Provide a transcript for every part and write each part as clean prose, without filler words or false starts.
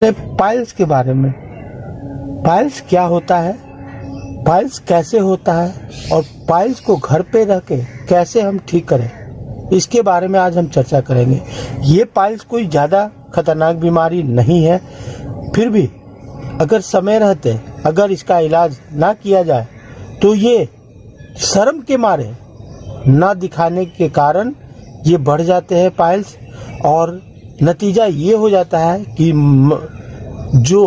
Piles के बारे में। पाइल्स क्या होता है, पाइल्स कैसे होता है और पाइल्स को घर पे रह के कैसे हम ठीक करें, इसके बारे में आज हम चर्चा करेंगे। ये पाइल्स कोई ज़्यादा खतरनाक बीमारी नहीं है, फिर भी अगर समय रहते अगर इसका इलाज ना किया जाए तो ये शर्म के मारे ना दिखाने के कारण ये बढ़ जाते हैं पाइल्स, और नतीजा ये हो जाता है कि जो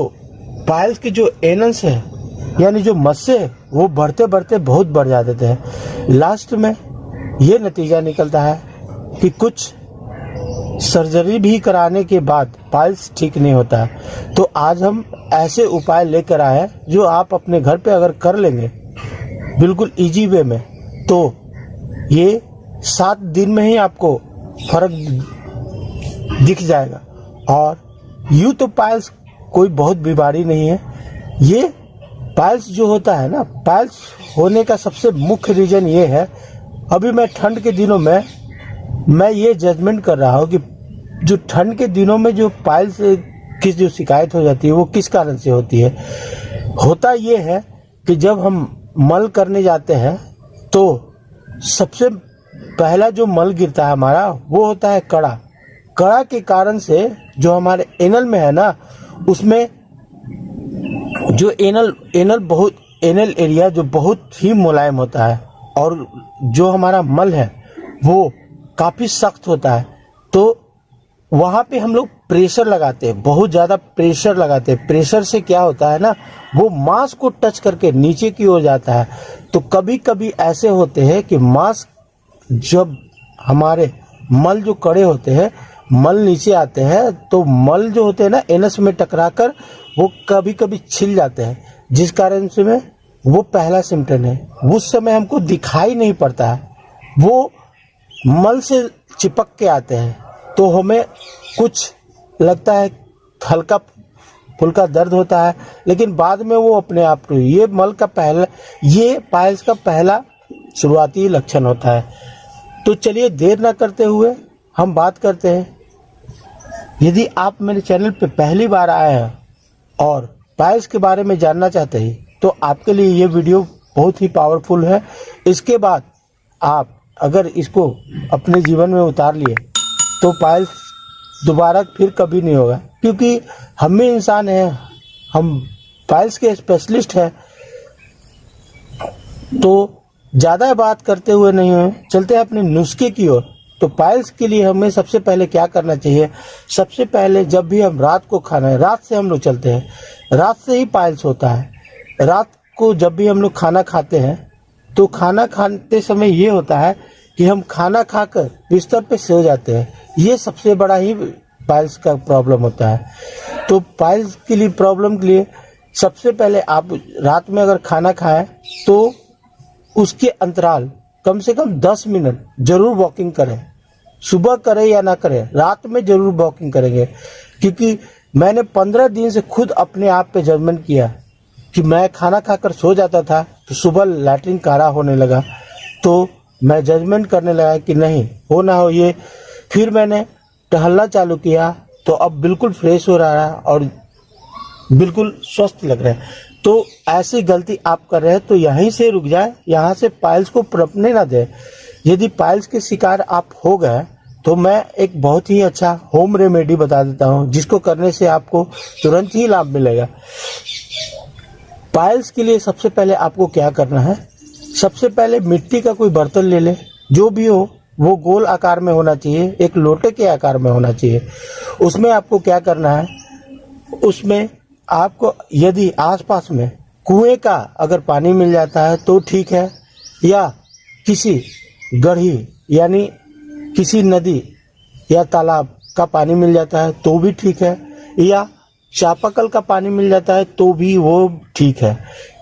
पाइल्स के जो एनस है यानी जो मस्से है वो बढ़ते बढ़ते बहुत बढ़ जाते हैं। लास्ट में ये नतीजा निकलता है कि कुछ सर्जरी भी कराने के बाद पाइल्स ठीक नहीं होता है। तो आज हम ऐसे उपाय लेकर आए हैं जो आप अपने घर पे अगर कर लेंगे बिल्कुल इजी वे में, तो ये 7 दिन में ही आपको फर्क दिख जाएगा। और यूँ तो पाइल्स कोई बहुत बीमारी नहीं है। ये पाइल्स जो होता है ना, पाइल्स होने का सबसे मुख्य रीजन ये है, अभी मैं ठंड के दिनों में मैं ये जजमेंट कर रहा हूँ कि जो ठंड के दिनों में जो पाइल्स की जो शिकायत हो जाती है वो किस कारण से होती है। होता ये है कि जब हम मल करने जाते हैं तो सबसे पहला जो मल गिरता है हमारा वो होता है कड़ा। कड़ा के कारण से जो हमारे एनल में है ना, उसमें जो एनल एरिया जो बहुत ही मुलायम होता है और जो हमारा मल है वो काफ़ी सख्त होता है। तो वहाँ पे हम लोग प्रेशर लगाते हैं, बहुत ज़्यादा प्रेशर लगाते हैं। प्रेशर से क्या होता है ना, वो मांस को टच करके नीचे की ओर जाता है। तो कभी कभी ऐसे होते हैं कि मांस जब हमारे मल जो कड़े होते हैं, मल नीचे आते हैं तो मल जो होते हैं ना एनस में टकराकर वो कभी कभी छिल जाते हैं, जिस कारण से में वो पहला सिम्टम है। उस समय हमको दिखाई नहीं पड़ता है, वो मल से चिपक के आते हैं तो हमें कुछ लगता है, हल्का फुल्का दर्द होता है, लेकिन बाद में वो अपने आप को ये पाइल्स का पहला शुरुआती लक्षण होता है। तो चलिए देर ना करते हुए हम बात करते हैं। यदि आप मेरे चैनल पे पहली बार आए हैं और पाइल्स के बारे में जानना चाहते हैं तो आपके लिए ये वीडियो बहुत ही पावरफुल है। इसके बाद आप अगर इसको अपने जीवन में उतार लिए तो पाइल्स दोबारा फिर कभी नहीं होगा, क्योंकि हम भी इंसान हैं, हम पाइल्स के स्पेशलिस्ट हैं। तो ज़्यादा बात करते हुए नहीं है, चलते हैं अपने नुस्खे की ओर। तो पाइल्स के लिए हमें सबसे पहले क्या करना चाहिए, सबसे पहले जब भी हम रात को खाना है, रात से हम लोग चलते हैं, रात से ही पाइल्स होता है। रात को जब भी हम लोग खाना खाते हैं तो खाना खाते समय ये होता है कि हम खाना खाकर बिस्तर पे सो जाते हैं। ये सबसे बड़ा ही पाइल्स का प्रॉब्लम होता है। तो पाइल्स के लिए प्रॉब्लम के लिए सबसे पहले आप रात में अगर खाना खाएं तो उसके अंतराल कम से कम 10 मिनट जरूर वॉकिंग करें। सुबह करें या ना करें, रात में जरूर वॉकिंग करेंगे। क्योंकि मैंने 15 दिन से खुद अपने आप पे जजमेंट किया कि मैं खाना खाकर सो जाता था तो सुबह लैट्रिन काढ़ा होने लगा, तो मैं जजमेंट करने लगा कि नहीं, हो ना हो ये। फिर मैंने टहलना चालू किया तो अब बिल्कुल फ्रेश हो रहा है और बिल्कुल स्वस्थ लग रहा है। तो ऐसी गलती आप कर रहे हैं तो यहीं से रुक जाए, यहाँ से पाइल्स को पनपने ना दे। यदि पाइल्स के शिकार आप हो गए तो मैं एक बहुत ही अच्छा होम रेमेडी बता देता हूँ, जिसको करने से आपको तुरंत ही लाभ मिलेगा। पाइल्स के लिए सबसे पहले आपको क्या करना है, सबसे पहले मिट्टी का कोई बर्तन ले ले, जो भी हो वो गोल आकार में होना चाहिए, एक लोटे के आकार में होना चाहिए। उसमें आपको क्या करना है, उसमें आपको यदि आसपास में कुएं का अगर पानी मिल जाता है तो ठीक है, या किसी गढ़ी यानी किसी नदी या तालाब का पानी मिल जाता है तो भी ठीक है, या चापाकल का पानी मिल जाता है तो भी वो ठीक है।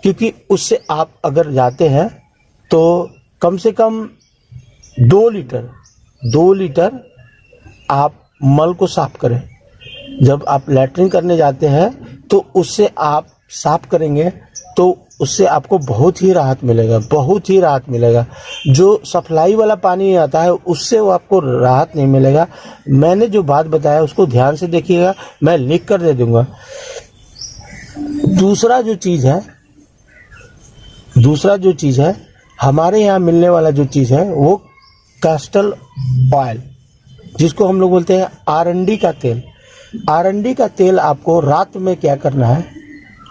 क्योंकि उससे आप अगर जाते हैं तो कम से कम 2 लीटर आप मल को साफ करें। जब आप लैट्रिन करने जाते हैं तो उससे आप साफ करेंगे तो उससे आपको बहुत ही राहत मिलेगा, बहुत ही राहत मिलेगा। जो सप्लाई वाला पानी आता है उससे वो आपको राहत नहीं मिलेगा। मैंने जो बात बताया उसको ध्यान से देखिएगा, मैं लिख कर दे दूंगा। दूसरा जो चीज़ है हमारे यहाँ मिलने वाला जो चीज़ है वो कैस्टर ऑयल, जिसको हम लोग बोलते हैं आरंडी का तेल। आरंडी का तेल आपको रात में क्या करना है,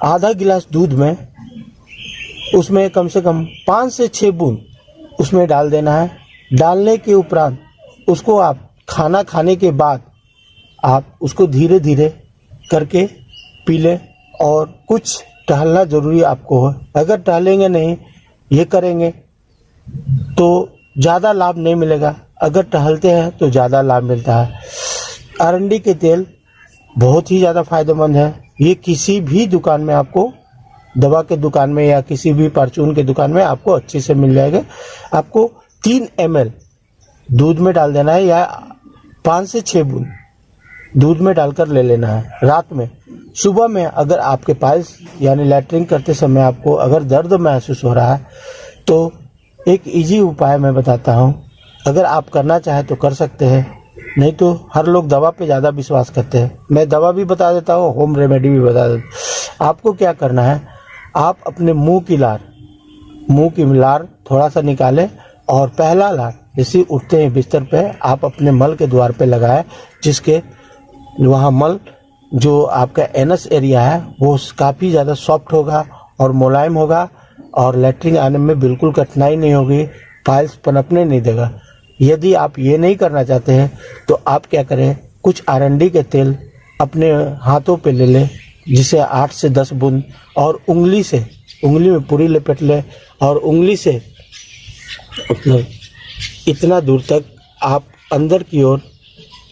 आधा गिलास दूध में उसमें कम से कम 5 से 6 बूंद उसमें डाल देना है। डालने के उपरांत उसको आप खाना खाने के बाद आप उसको धीरे धीरे करके पी लें। और कुछ टहलना ज़रूरी आपको है, अगर टहलेंगे नहीं, ये करेंगे तो ज़्यादा लाभ नहीं मिलेगा, अगर टहलते हैं तो ज़्यादा लाभ मिलता है। अरंडी के तेल बहुत ही ज़्यादा फायदेमंद है। ये किसी भी दुकान में आपको, दवा के दुकान में या किसी भी परचून के दुकान में आपको अच्छे से मिल जाएगा। आपको 3 ml दूध में डाल देना है या 5 से 6 बूंद दूध में डालकर ले लेना है रात में। सुबह में अगर आपके पाइल्स यानी लैट्रिन करते समय आपको अगर दर्द महसूस हो रहा है तो एक इजी उपाय मैं बताता हूँ, अगर आप करना चाहें तो कर सकते हैं, नहीं तो हर लोग दवा पे ज़्यादा विश्वास करते हैं। मैं दवा भी बता देता हूँ, होम रेमेडी भी बता देता हूँ। आपको क्या करना है, आप अपने मुंह की लार थोड़ा सा निकालें और पहला लार जैसे उठते हैं बिस्तर पे आप अपने मल के द्वार पे लगाएं, जिसके वहाँ मल जो आपका एनस एरिया है वो काफ़ी ज़्यादा सॉफ्ट होगा और मुलायम होगा और लैट्रिन आने में बिल्कुल कठिनाई नहीं होगी, पाइल्स पनपने नहीं देगा। यदि आप ये नहीं करना चाहते हैं तो आप क्या करें, कुछ आरंडी के तेल अपने हाथों पे ले लें, जिसे 8 से 10 बूंद और उंगली में पूरी लपेट लें और उंगली से मतलब इतना दूर तक आप अंदर की ओर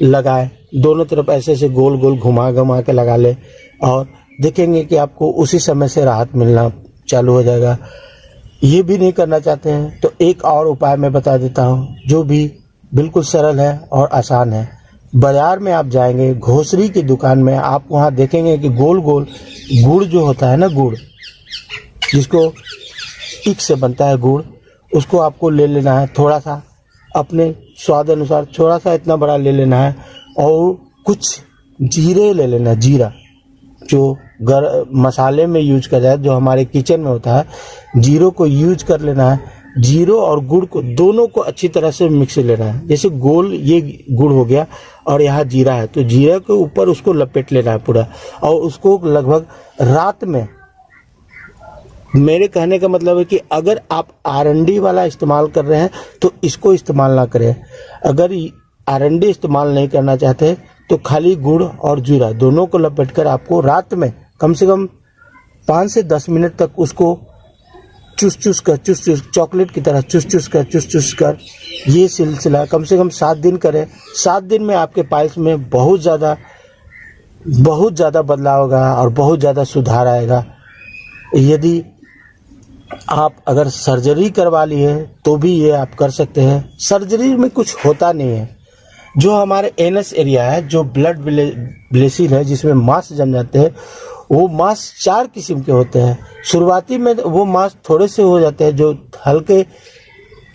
लगाएं, दोनों तरफ ऐसे गोल गोल घुमा के लगा लें और देखेंगे कि आपको उसी समय से राहत मिलना चालू हो जाएगा। ये भी नहीं करना चाहते हैं तो एक और उपाय मैं बता देता हूँ, जो भी बिल्कुल सरल है और आसान है। बाजार में आप जाएंगे, घोसरी की दुकान में आप वहाँ देखेंगे कि गोल गोल गुड़ जो होता है ना, गुड़ जिसको ईख से बनता है गुड़, उसको आपको ले लेना है थोड़ा सा, अपने स्वाद अनुसार थोड़ा सा इतना बड़ा ले लेना है और कुछ जीरे ले लेना है, जीरा जो मसाले में यूज कर जाए, जो हमारे किचन में होता है, जीरो को यूज कर लेना है। जीरो और गुड़ को दोनों को अच्छी तरह से मिक्स लेना है। जैसे गोल ये गुड़ हो गया और यहाँ जीरा है तो जीरा के ऊपर उसको लपेट लेना है पूरा और उसको लगभग रात में, मेरे कहने का मतलब है कि अगर आप आरंडी वाला इस्तेमाल कर रहे हैं तो इसको इस्तेमाल ना करें। अगर आरंडी इस्तेमाल नहीं करना चाहते तो खाली गुड़ और जीरा दोनों को लपेटकर आपको रात में कम से कम 5 से 10 मिनट तक उसको चूस कर चॉकलेट की तरह चूस कर ये सिलसिला कम से कम 7 दिन करें। 7 दिन में आपके पाइल्स में बहुत ज़्यादा बदलाव होगा और बहुत ज़्यादा सुधार आएगा। यदि आप अगर सर्जरी करवा ली है तो भी ये आप कर सकते हैं। सर्जरी में कुछ होता नहीं है। जो हमारे एनस एरिया है, जो ब्लड ब्लेसिन है, जिसमें मांस जम जाते हैं, वो मांस 4 किस्म के होते हैं। शुरुआती में वो मांस थोड़े से हो जाते हैं जो हल्के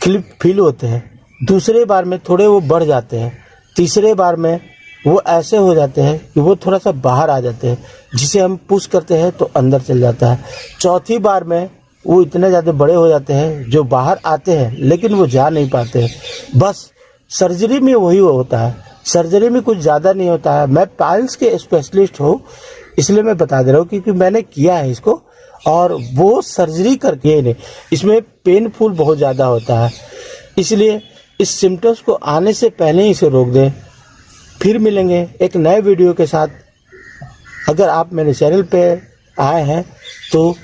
क्लिप फील होते हैं, दूसरे बार में थोड़े वो बढ़ जाते हैं, तीसरे बार में वो ऐसे हो जाते हैं कि वो थोड़ा सा बाहर आ जाते हैं, जिसे हम पुश करते हैं तो अंदर चल जाता है। चौथी बार में वो इतने ज़्यादा बड़े हो जाते हैं जो बाहर आते हैं लेकिन वो जा नहीं पाते हैं। बस सर्जरी में वही होता है, सर्जरी में कुछ ज़्यादा नहीं होता है। मैं पाइल्स के स्पेशलिस्ट हूँ इसलिए मैं बता दे रहा हूँ, क्योंकि मैंने किया है इसको और वो सर्जरी करके नहीं, इसमें पेनफुल बहुत ज़्यादा होता है, इसलिए इस सिम्टम्स को आने से पहले ही इसे रोक दें। फिर मिलेंगे एक नए वीडियो के साथ। अगर आप मेरे चैनल पे आए हैं तो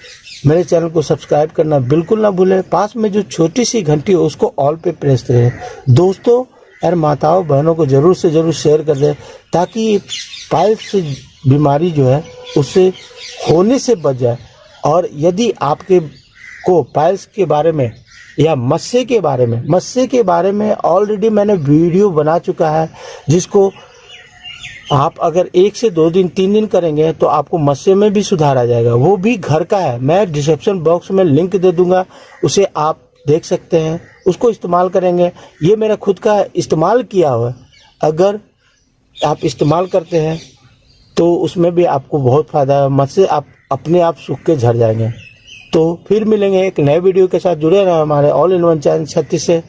मेरे चैनल को सब्सक्राइब करना बिल्कुल ना भूलें। पास में जो छोटी सी घंटी है उसको ऑल पे प्रेस करें। दोस्तों और माताओं बहनों को ज़रूर से ज़रूर शेयर कर दें, ताकि पाइल्स बीमारी जो है उससे होने से बच जाए। और यदि आपके को पाइल्स के बारे में या मस्से के बारे में ऑलरेडी मैंने वीडियो बना चुका है, जिसको आप अगर 1 से 2 दिन 3 दिन करेंगे तो आपको मस्से में भी सुधार आ जाएगा, वो भी घर का है। मैं डिस्क्रिप्शन बॉक्स में लिंक दे दूंगा, उसे आप देख सकते हैं, उसको इस्तेमाल करेंगे। ये मेरा खुद का इस्तेमाल किया हुआ है, अगर आप इस्तेमाल करते हैं तो उसमें भी आपको बहुत फायदा है, मस्से आप अपने आप सूख के झड़ जाएंगे। तो फिर मिलेंगे एक नए वीडियो के साथ। जुड़े रहें हमारे ऑल इन वन चैनल 36 से।